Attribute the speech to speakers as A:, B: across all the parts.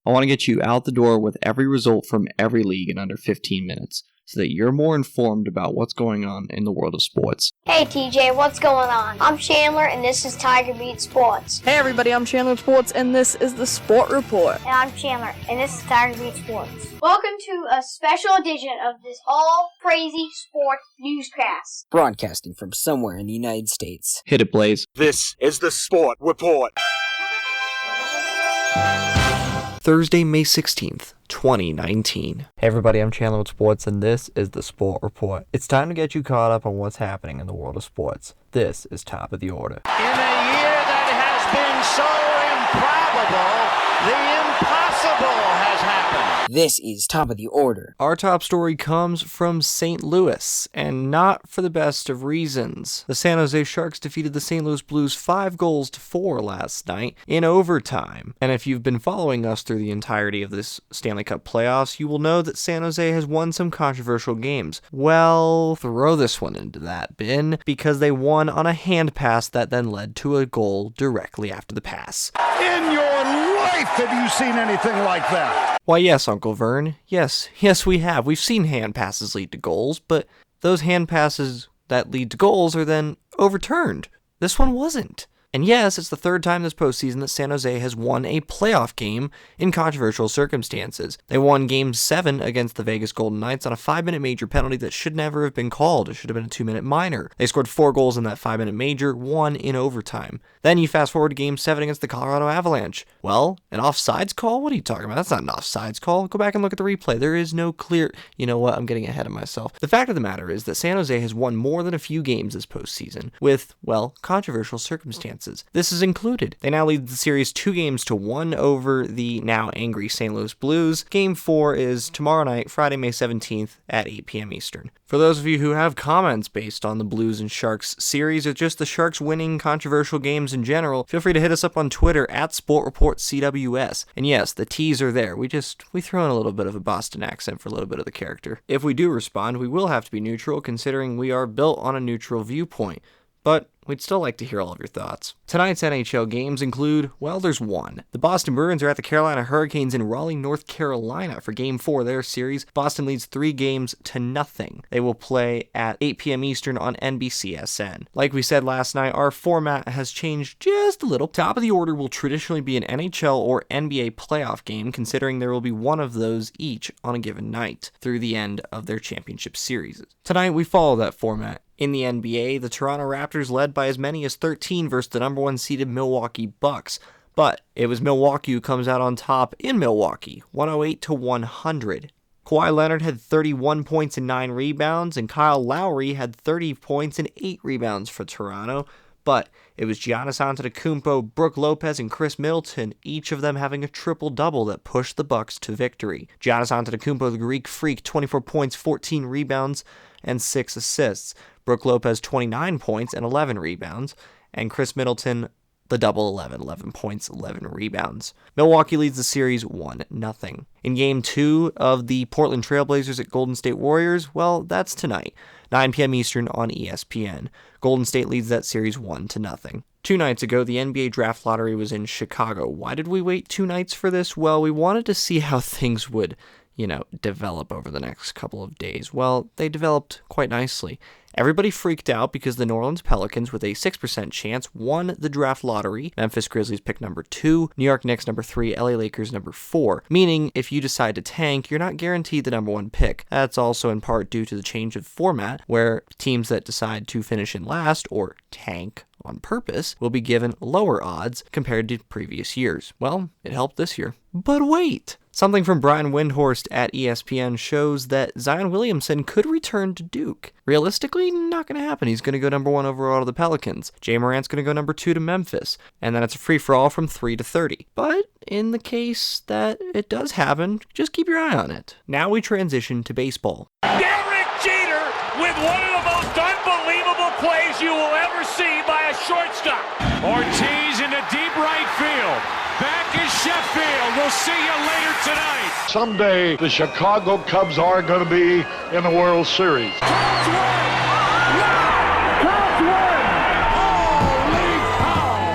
A: I want to get you out the door with every result from every league in under 15 minutes, so that you're more informed about what's going on in the world of sports.
B: Hey TJ, what's going on? I'm Chandler and this is Tiger Beat Sports.
C: Hey everybody, I'm Chandler Sports and this is the Sport Report.
B: And I'm Chandler and this is Tiger Beat Sports. Welcome to a special edition of this all crazy sports newscast.
D: Broadcasting from somewhere in the United States.
A: Hit it, Blaze.
E: This is the Sport Report.
A: Thursday, May 16th, 2019.
F: Hey everybody, I'm Chandler with Sports, and this is the Sport Report. It's time to get you caught up on what's happening in the world of sports. This is Top of the Order.
G: In a year that has been so improbable, the impossible has happened.
D: This is Top of the Order.
A: Our top story comes from St. Louis, and not for the best of reasons. The San Jose Sharks defeated the St. Louis Blues 5-4 last night in overtime. And if you've been following us through the entirety of this Stanley Cup playoffs, you will know that San Jose has won some controversial games. Well, throw this one into that bin, because they won on a hand pass that then led to a goal directly after the pass.
E: In your life, have you seen anything like that?
A: Why, yes, Uncle Vern. Yes, we have. We've seen hand passes lead to goals, but those hand passes that lead to goals are then overturned. This one wasn't. And yes, it's the third time this postseason that San Jose has won a playoff game in controversial circumstances. They won Game 7 against the Vegas Golden Knights on a 5-minute major penalty that should never have been called. It should have been a 2-minute minor. They scored 4 goals in that 5-minute major, 1 in overtime. Then you fast forward to Game 7 against the Colorado Avalanche. Well, an offsides call? What are you talking about? That's not an offsides call. Go back and look at the replay. There is no clear... You know what? I'm getting ahead of myself. The fact of the matter is that San Jose has won more than a few games this postseason with, well, controversial circumstances. This is included. They now lead the series 2-1 over the now angry St. Louis Blues. Game 4 is tomorrow night, Friday, May 17th at 8 p.m. Eastern. For those of you who have comments based on the Blues and Sharks series or just the Sharks winning controversial games in general, feel free to hit us up on Twitter at SportReportCWS. And yes, the T's are there. We throw in a little bit of a Boston accent for a little bit of the character. If we do respond, we will have to be neutral, considering we are built on a neutral viewpoint. But we'd still like to hear all of your thoughts. Tonight's NHL games include, well, there's one. The Boston Bruins are at the Carolina Hurricanes in Raleigh, North Carolina for Game 4 of their series. Boston leads 3-0. They will play at 8 p.m. Eastern on NBCSN. Like we said last night, our format has changed just a little. Top of the Order will traditionally be an NHL or NBA playoff game, considering there will be one of those each on a given night through the end of their championship series. Tonight, we follow that format. In the NBA, the Toronto Raptors led by as many as 13 versus the number 1 seeded Milwaukee Bucks. But it was Milwaukee who comes out on top in Milwaukee, 108-100. Kawhi Leonard had 31 points and 9 rebounds, and Kyle Lowry had 30 points and 8 rebounds for Toronto. But it was Giannis Antetokounmpo, Brook Lopez, and Chris Middleton, each of them having a triple-double that pushed the Bucks to victory. Giannis Antetokounmpo, the Greek Freak, 24 points, 14 rebounds, and 6 assists. Brook Lopez, 29 points and 11 rebounds. And Chris Middleton, the double 11 points, 11 rebounds. Milwaukee leads the series 1-0. In Game 2 of the Portland Trailblazers at Golden State Warriors, well, that's tonight, 9 p.m. Eastern on ESPN. Golden State leads that series 1-0. 2 nights ago, the NBA Draft Lottery was in Chicago. Why did we wait 2 nights for this? Well, we wanted to see how things would, develop over the next couple of days. Well, they developed quite nicely. Everybody freaked out because the New Orleans Pelicans, with a 6% chance, won the draft lottery. Memphis Grizzlies picked number 2, New York Knicks number 3, LA Lakers number 4. Meaning, if you decide to tank, you're not guaranteed the number 1 pick. That's also in part due to the change of format, where teams that decide to finish in last, or tank on purpose, will be given lower odds compared to previous years. Well, it helped this year. But wait! Something from Brian Windhorst at ESPN shows that Zion Williamson could return to Duke. Realistically, not going to happen. He's going to go number 1 overall to the Pelicans. Jay Morant's going to go number 2 to Memphis. And then it's a free-for-all from 3 to 30. But in the case that it does happen, just keep your eye on it. Now we transition to baseball.
G: Derek Jeter with one of the most unbelievable plays you will ever see by a shortstop. Ortiz into deep right field. Back is Sheffield. We'll see you later tonight.
E: Someday, the Chicago Cubs are going to be in the World Series.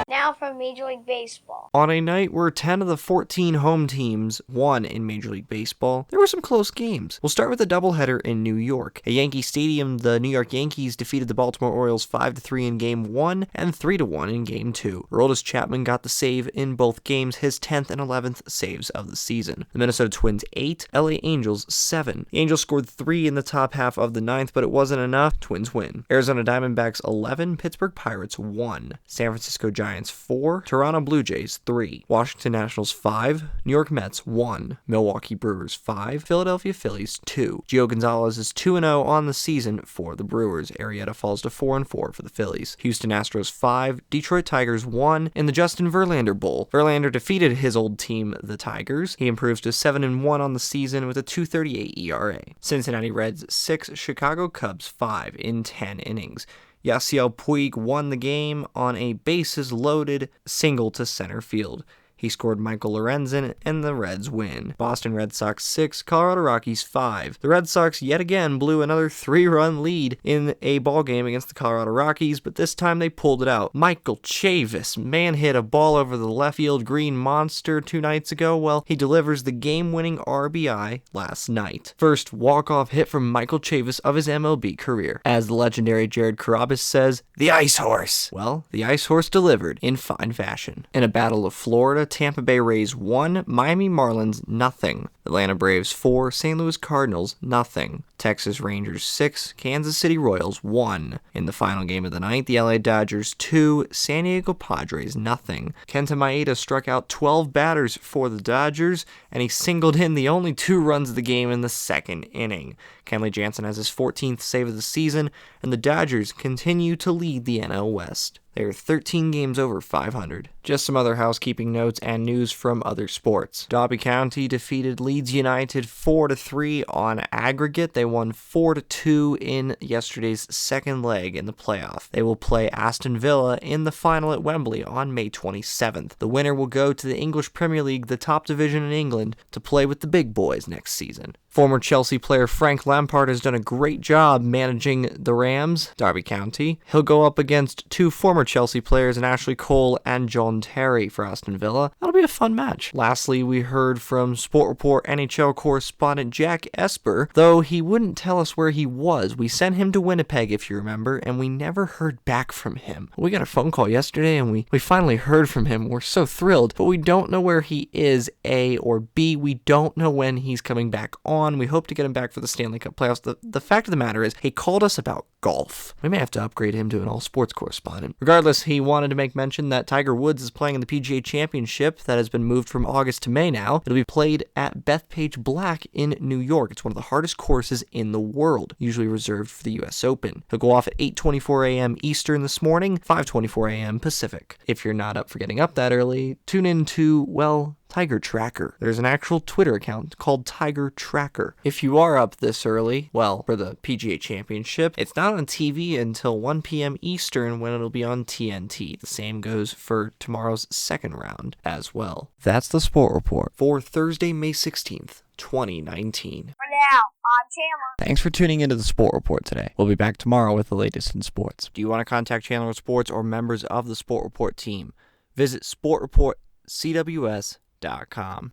B: Now from Major League Baseball.
A: On a night where 10 of the 14 home teams won in Major League Baseball, there were some close games. We'll start with a doubleheader in New York. At Yankee Stadium, the New York Yankees defeated the Baltimore Orioles 5-3 in Game 1 and 3-1 in Game 2. Aroldis Chapman got the save in both games, his 10th and 11th saves of the season. The Minnesota Twins 8, LA Angels 7. The Angels scored 3 in the top half of the 9th, but it wasn't enough. Twins win. Arizona Diamondbacks 11, Pittsburgh Pirates 1. San Francisco Giants 4, Toronto Blue Jays 3. Washington Nationals 5, New York Mets 1. Milwaukee Brewers 5, Philadelphia Phillies 2. Gio Gonzalez is 2-0 on the season for the Brewers. Arrieta falls to 4-4 for the Phillies. Houston Astros 5, Detroit Tigers 1 in the Justin Verlander Bowl. Verlander defeated his old team, the Tigers. He improves to 7-1 on the season with a 2.38 ERA. Cincinnati Reds 6, Chicago Cubs 5 in 10 innings. Yasiel Puig won the game on a bases-loaded single to center field. He scored Michael Lorenzen, and the Reds win. Boston Red Sox 6, Colorado Rockies 5. The Red Sox yet again blew another 3-run lead in a ball game against the Colorado Rockies, but this time they pulled it out. Michael Chavis man-hit a ball over the left field green monster 2 nights ago. Well, he delivers the game-winning RBI last night. First walk-off hit from Michael Chavis of his MLB career. As the legendary Jared Carrabis says, the Ice Horse. Well, the Ice Horse delivered in fine fashion. In a battle of Florida, Tampa Bay Rays 1, Miami Marlins 0. Atlanta Braves 4, St. Louis Cardinals 0. Texas Rangers 6, Kansas City Royals 1. In the final game of the night, the LA Dodgers 2, San Diego Padres 0. Kenta Maeda struck out 12 batters for the Dodgers, and he singled in the only 2 runs of the game in the second inning. Kenley Jansen has his 14th save of the season, and the Dodgers continue to lead the NL West. They are 13 games over 500. Just some other housekeeping notes and news from other sports. Derby County defeated Leeds United 4-3 on aggregate. They won 4-2 in yesterday's second leg in the playoff. They will play Aston Villa in the final at Wembley on May 27th. The winner will go to the English Premier League, the top division in England, to play with the big boys next season. Former Chelsea player Frank Lampard has done a great job managing the Rams, Derby County. He'll go up against 2 former Chelsea players in Ashley Cole and John Terry for Aston Villa. That'll be a fun match. Lastly, we heard from Sport Report NHL correspondent Jack Esper, though he wouldn't tell us where he was. We sent him to Winnipeg, if you remember, and we never heard back from him. We got a phone call yesterday, and we finally heard from him. We're so thrilled, but we don't know where he is, A, or B, we don't know when he's coming back on. We hope to get him back for the Stanley Cup playoffs. The fact of the matter is, he called us about golf. We may have to upgrade him to an all-sports correspondent. Regardless, he wanted to make mention that Tiger Woods is playing in the PGA Championship that has been moved from August to May now. It'll be played at Bethpage Black in New York. It's one of the hardest courses in the world, usually reserved for the U.S. Open. He'll go off at 8:24 a.m. Eastern this morning, 5:24 a.m. Pacific. If you're not up for getting up that early, tune in to, well, Tiger Tracker. There's an actual Twitter account called Tiger Tracker. If you are up this early, well, for the PGA Championship, it's not on TV until 1 p.m. Eastern when it'll be on TNT. The same goes for tomorrow's second round as well.
F: That's the Sport Report
A: for Thursday, May 16th, 2019.
B: For now, I'm Chandler.
F: Thanks for tuning into the Sport Report today. We'll be back tomorrow with the latest in sports.
A: Do you want to contact Chandler Sports or members of the Sport Report team? Visit sportreportcws.com.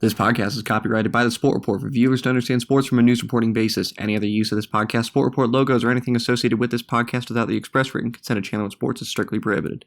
A: This podcast is copyrighted by the Sport Report for viewers to understand sports from a news reporting basis. Any other use of this podcast, Sport Report logos, or anything associated with this podcast without the express written consent of Channel Sports is strictly prohibited.